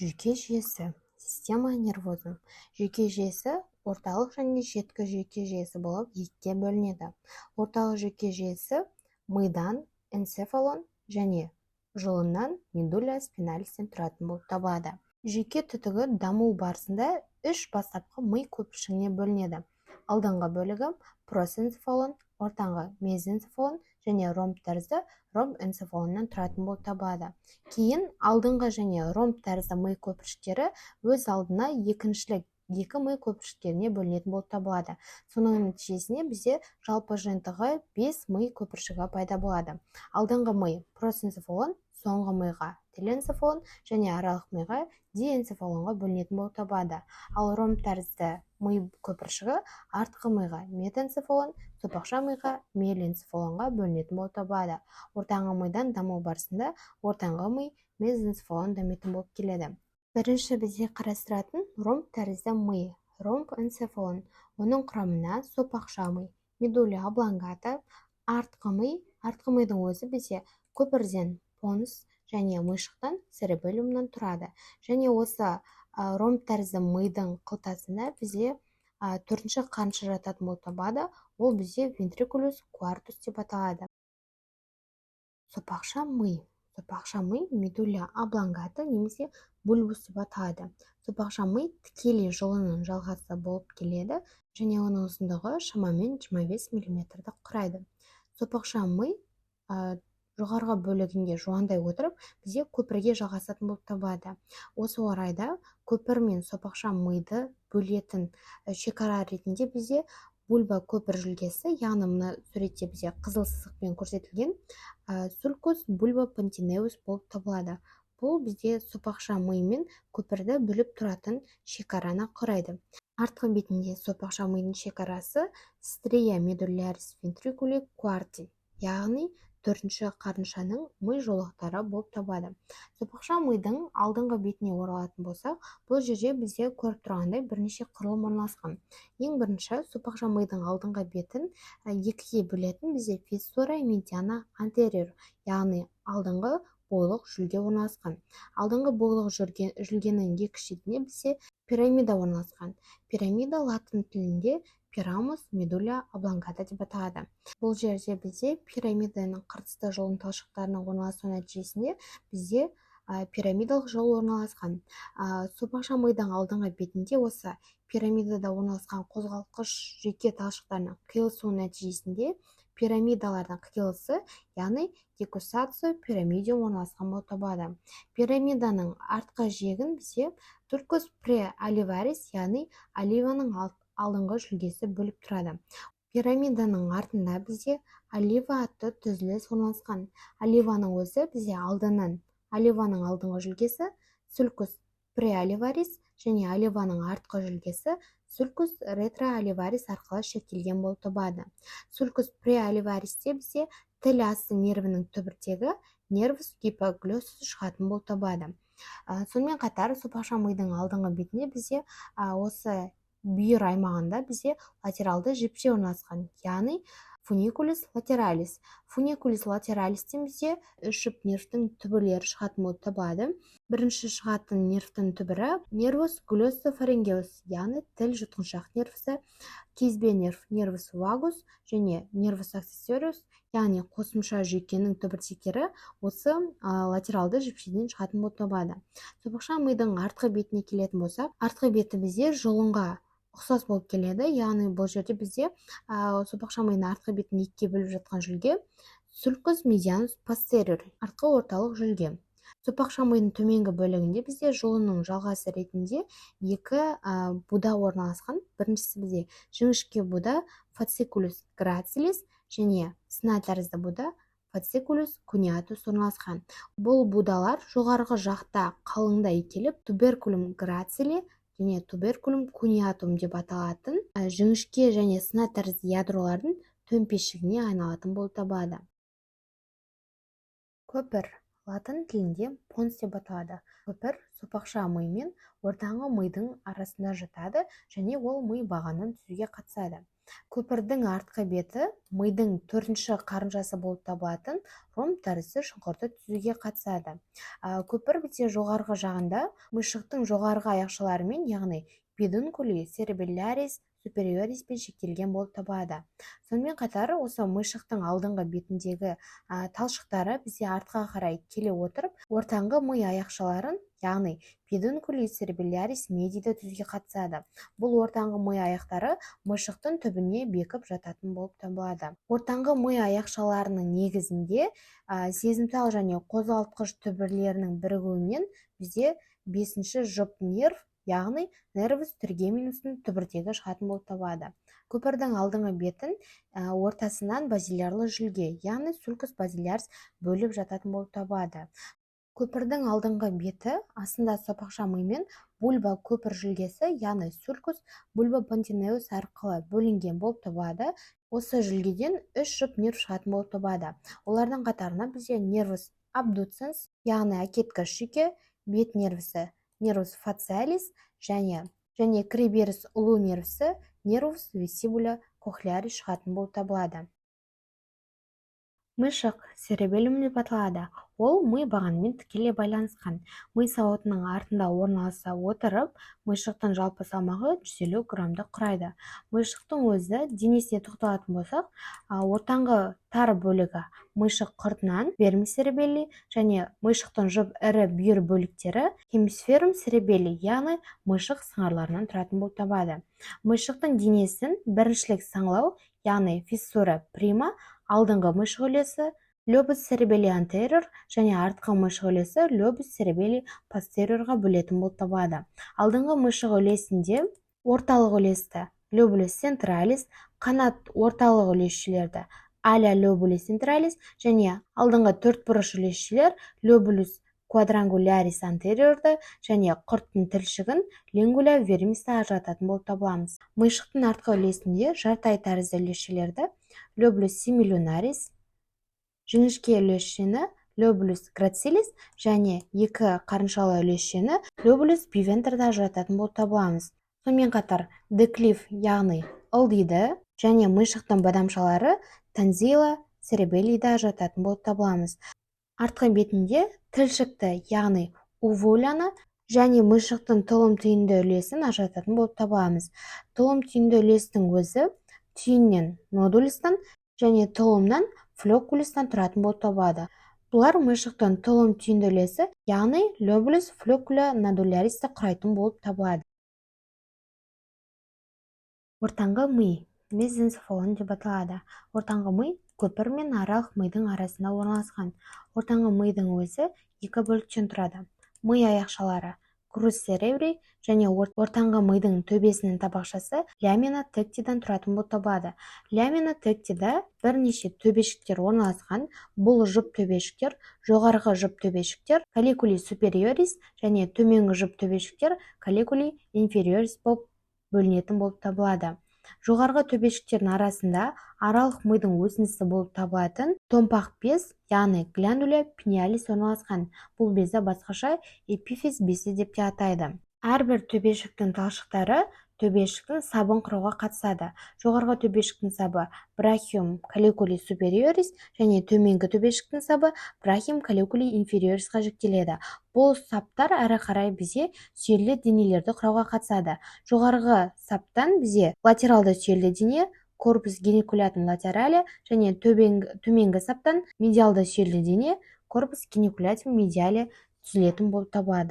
Жүйке жүйесі. Система нервозум. Жүйке жүйесі орталық және шеткі жүйке жүйесі болып екіге бөлінеді. Орталық жүйке жүйесі мидан энцефалон және жұлыннан медуля спиналистен тұратын болып табылады. Жүйке түтігі даму барысында үш бастапқы ми көпіршігіне бөлінеді. Алдыңғы бөлігі проэнцефалон, ортаңғы мезоэнцефалон және ромб тәрізді ромбэнцефалоннан тұратын болып табылады. Кейін алдыңғы және ромб тәрізді ми көпіршіктері өз алдына екіншілік екі ми көпіршіктеріне бөлінетін болып табылады. Соның нәтижесінде бізде жалпы жиынтығы 5 ми көпіршігі пайда болады. Алдыңғы ми проэнцефалон, соңғы миға теленцефалон және аралық миға диэнцефалонға бөлінетін болып табылады. Ал ромб тәрізді ми көпіршігі артқы миға метэнцефалон, сопақша миға миеленцефалонға бөлінетін болып табылады. Ортаңғы мидан даму барысында ортаңғы ми мезоэнцефалон дамитын болып келеді. Бірінші бізде қарастыратын ромб тәрізді ми, ромбэнцефалон. Оның құрамына сопақша ми, медуля облонгата, артқы мидың өзі бізде көпірден понус және миышықтан церебеллумнан тұрады. Және осы ромб тәрізді мидың қылтасында бізде төртінші қанша жататын болып табылады. Ол бізде вентрикулус квартус деп аталады. Сопақша ми медуля облонгата немесе бульбус деп аталады. Сопақша ми тікелей жұлынның жалғасы болып келеді және оның ұзындығы шамамен 25 мм құрайды. Сопақша ми жоғарғы бөлігінде жуандай отырып, бізде көпірге жалғасатын болып табылады. Осы орайда көпір мен сопақша миды бөлетін шекара ретінде бізде бульба көпір жүлгесі, яғни мына суретте бізде қызыл сызықпен көрсетілген сулькус бульба понтинеус болып табылады. Бұл бізде сопақша ми мен көпірді бөліп тұратын шекараны құрайды. Артқы бетінде сопақша мидың шекарасы стрея медулярис вентрикули кварти, яғни төртінші қарыншаның ми жолақтары болып табады. Сопақша мидың алдыңғы бетіне оралатын болсақ, бұл жерде бізде көріп тұрғандай бірнеше құрылым орналасқан. Ең бірінші, сопақша мидың алдыңғы бетін екіге бөлетін бізде фиссура медиана антериор, яғни алдыңғы бойлық жүлге орналасқан. Алдыңғы бойлық жүлгенің екі шетінде бізде пирамида орналасқан. Пирамида латын тілінде пирамус медуля облонгата деп аталады. Бұл жерде бізде пирамиданың қыртысты жолын талшықтарының орналасуы нәтижесінде бізде пирамидалық жол орналасқан. Сопақша мидың алдыңғы бетінде осы пирамидада орналасқан қозғалтқыш жүйке талшықтарының қиылысуы нәтижесінде пирамидалардың қиылысы, яғни декустацию пирамидиум орналасқан болып табылады. Пирамиданың артқы жиегін бізде туркус преоливарис, яғни оливаның алдыңғы жүлгесі бөліп тұрады. Пирамиданың артында бізде олива атты түзіліс орналасқан. Оливаның өзі бізде оливаның алдыңғы жүлгесі сулькус преоливарис және оливаның артқы жүлгесі сулькус ретрооливарис арқылы шектелген болып табылады. Сулькус преоливаристе бізде тіл асты нервінің түбіртегі нервус гипоглоссус шығатын болып табылады. Сонымен қатар сопақша мидың алдыңғы бетінде бізде осы бүйір аймағында бізде латералды жіпше орналасқан, яғни фуникулис латералис. Фуникулис латералистен бізде үш жұп нервтің түбірлері шығатын болып табылады. Бірінші шығатын нервтің түбірі нервус глоссофарингеус, яғни тіл жұтқыншақ нервісі, кезбе нервус вагус және нервус аксессориус, яғни қосымша жүйкенің түбіртектері осы латералды жіпшеден шығатын болып табылады. Сопақша мидың артқы бетіне келетін болсақ, артқы беті бізде жұлынға ұқсас болып келеді, яғни бұл жерде бізде сопақша мидың артқы бетін екіге бөліп жатқан жүлге сулькус медианус постериор, артқы орталық жүлге. Сопақша мидың төменгі бөлігінде бізде жұлынның жалғасы ретінде екі буда орналасқан. Біріншісі бізде жіңішке буда фацикулус грацилис және сына тәрізді буда фацикулус куниатус орналасқан. Бұл будалар жоғарғы жақта қалыңдай келіп туберкулум грацили және туберкулум куниатум деп аталатын жіңішке және сына тәрізді ядролардың төмпешігіне айналатын болып табылады. Көпір латын тілінде понс деп аталады. Көпір сопақша ми мен ортаңғы мидың арасында жатады және ол ми бағанын түзуге қатысады. Көпірдің артқы беті мидың төртінші қарыншасы болып табылатын ромб тәрізді шұңқырды түзуге қатысады. Көпір бізде жоғарғы жағында мыйшықтың жоғарғы аяқшаларымен, яғни педункули церебеллярис супериориспен шектелген болып табылады. Сонымен қатар осы мыйшықтың алдыңғы бетіндегі талшықтары бізде артқа қарай келе отырып, ортаңғы ми аяқшаларын, яғни педункули церебеллярис медиді түзуге қатысады. Бұл ортаңғы ми аяқтары мыйшықтың түбіне бекіп жататын болып табылады. Ортаңғы ми аяқшаларының негізінде сезімтал және қозғалтқыш түбірлерінің бірігуінен бізде бесінші жұп нерв, яғни нервус тригеминустың түбіртегі шығатын болып табылады. Көпірдің алдыңғы бетін ортасынан базилярлы жүлге, яғни сулкус базилярис бөліп жататын болып табылады. Көпірдің алдыңғы беті астында сопақша мимен бульба көпір жүлгесі, яғни сулкус бульбопонтинеус арқылы бөлінген болып табылады. Осы жүлгеден 3 жұп нерв шығатын болып табылады. Олардың қатарына бізде нервус абдуценс, яғни әкеткіш жүйке, бет нервісі нервус фациалис және кіреберіс ұлу нервісі нервус вестибуля кохлеарис шығатын болып табылады. Мыйшық церебеллум деп аталады. Ол ми бағанымен тікелей байланысқан. Ми сауытының артында орналаса отырып, мыйшықтың жалпы салмағы 150 граммды құрайды. Мыйшықтың өзі денесіне тоқталатын болсақ, ортаңғы тар бөлігі мыйшық құртынан вермис церебелли және мыйшықтың жұп ірі бүйір бөліктері хемисферум церебелли, яғни мыйшық сыңарларынан тұратын болып табылады. Мыйшықтың денесін біріншілік саңылау, яғни фиссура прима, алдыңғы мыйшық үлесі лобус церебелли антериор және артқы мыйшық үлесі лобус церебелли постериорға бөлетін болып табылады. Алдыңғы мыйшық үлесінде орталық үлесті лобулус централис, қанат орталық үлесшілерді аля лобулус централис және алдыңғы төртбұрыш үлесшілер лобулус квадрангулярис антериорды және құрттың тілшігін лингуля вермисті ажырататын болып табыламыз. Мыйшықтың артқы үлесінде жартай тәрізді үлесшілерді лобулус семилюнарис, жіңішке үлесшені лобулус грацилис және екі қарыншалы үлесшені лобулус бивентрді ажырататын болып табыламыз. Сонымен қатар деклиф, яғни ылдиды және мыйшықтың бадамшалары танзила церебеллиді ажырататын болып табыламыз. Артқы бетінде тілшікті, яғни увуляны және мыйшықтың тұлым түйінді үлесін ажырататын болып табыламыз. Тұлым түйінді үлестің өзі түйіннен нодулистан және тұлымнан флокулистан тұратын болып табылады. Бұлар мыйшықтың тұлым түйінді үлесі, яғни лобулус флокуля нодуляристі құрайтын болып табылады. Ортаңғы ми мезенцефалон деп аталады. Ортаңғы ми көпір мен аралық мидың арасында орналасқан. Ортаңғы мидың өзі екі бөліктен тұрады. Ми аяқшалары крус церебри және ортаңғы мидың төбесінің табақшасы лямина тектидан тұратын болып табылады. Лямина тектида бірнеше төбешіктер орналасқан. Бұл жұп төбешіктер, жоғарғы жұп төбешіктер калликули супериорис және төменгі жұп төбешіктер калликули инфериорис болып бөлінетін болып табылады. Жоғарғы төбешіктердің арасында аралық мидың өсіндісі болып табылатын томпақ без, яғни гландуля пениалис орналасқан. Бұл безді басқаша эпифиз безі деп те атайды. Әрбір төбешіктің талшықтары төбешіктің сабын құруға қатысады. Жоғарғы төбешіктің сабы брахиум калликули супериорис және төменгі төбешіктің сабы брахиум калликули инфериорисқа жіктеледі. Бұл саптар әрі қарай бізде сүйелі денелерді құруға қатысады. Жоғарғы саптан бізде латералды сүйелі дене корпус геникулятум латерали және төменгі саптан медиалды сүйелі дене корпус геникулятум медиали түзілетін болып табылады.